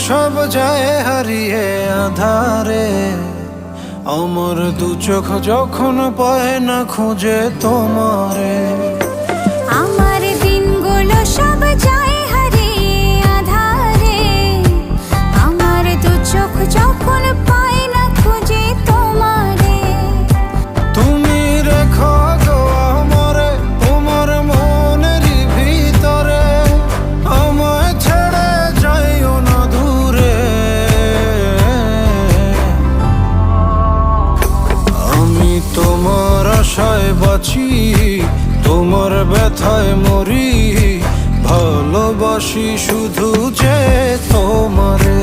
সব যায় হারিয়ে আধারে, আমার দু চোখ যখন পায় না খুঁজে তোমারে। আমার দিনগুলো সব যায় হারিয়ে আধারে, আমার দু চোখ যখন পায় না খুঁজে তোমারে। তুমি রেখো গো আমারে তোমার মনেরই ভিতরে, আমায় ছেড়ে যাইও না দূরে। আমি তোমার আশায় বাঁচি, তোমার ব্যথায় মরি, ভালোবাসি শুধু যে তোমারে।